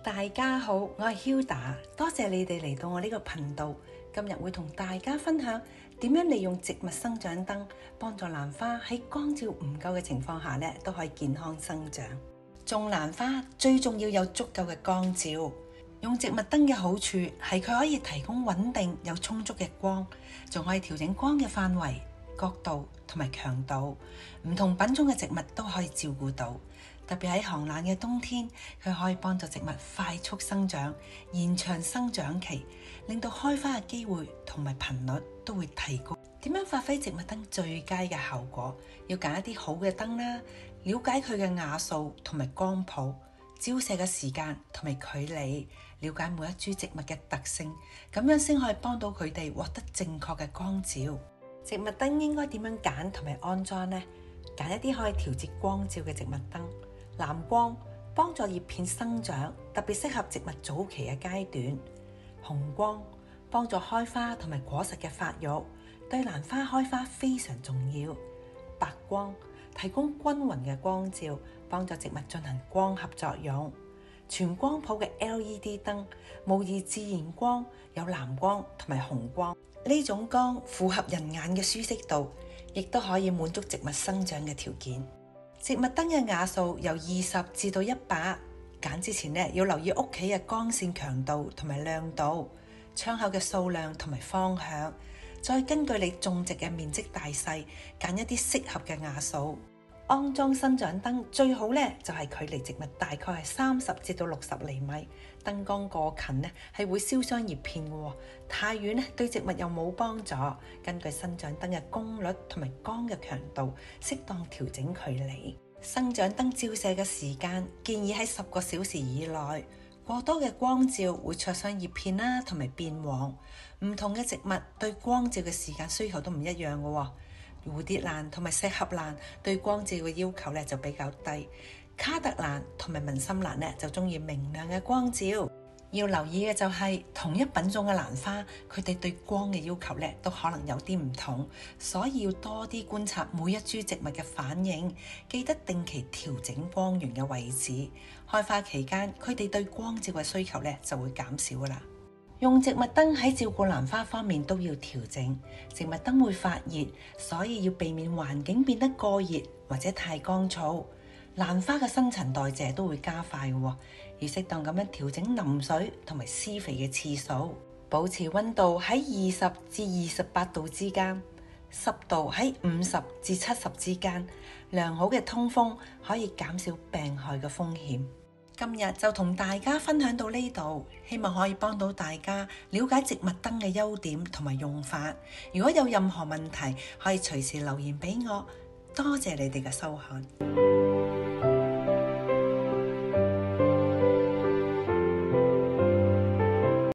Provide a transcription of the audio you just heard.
大家好，我係 Hilda，多謝你哋嚟到我呢個頻道。今日會同大家分享點樣利用植物生長燈幫助蘭花喺光照唔夠嘅情況下都可以健康生長。種蘭花最重要有足夠嘅光照。用植物燈嘅好處係佢可以提供穩定有充足嘅光，仲可以調整光嘅範圍、角度同埋強度，唔同品種嘅植物都可以照顧到。特別喺寒冷嘅冬天，佢可以幫助植物快速生長，延長生長期，令到開花嘅機會同埋頻率都會提高。點樣發揮植物燈最佳嘅效果？要揀一啲好嘅燈啦，了解佢嘅亞數同埋光譜、照射嘅時間同埋距離，了解每一株植物嘅特性，咁樣先可以幫到佢哋獲得正確嘅光照。植物燈應該點樣揀同埋安裝呢？揀一啲可以調節光照嘅植物燈。藍光幫助葉片生長，特別適合植物早期嘅階段。紅光幫助開花同埋果實嘅發育，對蘭花開花非常重要。白光提供均勻嘅光照，幫助植物進行光合作用。全光譜嘅 LED 燈模擬自然光，有藍光同埋紅光，呢種光符合人眼嘅舒適度，亦都可以滿足植物生長嘅條件。植物燈嘅亞數由20至到100，揀之前要留意屋企嘅光線強度同埋亮度、窗口嘅數量同埋方向，再根據你種植嘅面積大細，揀一啲適合嘅亞數。安裝生長燈最好就係距離植物大概係30至到60厘米，燈光過近係會燒傷葉片嘅，太遠對植物又冇幫助。根據生長燈嘅功率同埋光嘅強度，適當調整距離。生長燈照射嘅時間建議喺10個小時以內，過多嘅光照會灼傷葉片啦，同埋變黃。唔同嘅植物對光照嘅時間需求都唔一樣嘅。蝴蝶蘭同埋石斛蘭對光照嘅要求就比較低，卡特蘭同埋文心蘭就中意明亮嘅光照。要留意嘅就係同一品種嘅蘭花，佢哋對光嘅要求都可能有啲唔同，所以要多啲觀察每一株植物嘅反應，記得定期調整光源嘅位置。開花期間，佢哋對光照嘅需求就會減少㗎喇。用植物燈喺照顧蘭花方面都要調整，植物燈會發熱，所以要避免環境變得過熱或者太乾燥。蘭花嘅新陳代謝都會加快嘅，要適當咁樣調整淋水同埋施肥嘅次數，保持溫度喺20至28度之間，濕度喺50至70之間，良好嘅通風可以減少病害嘅風險。今日就同大家分享到呢度，希望可以幫到大家了解植物燈嘅優點同埋用法。如果有任何問題，可以隨時留言俾我。多謝你哋嘅收看。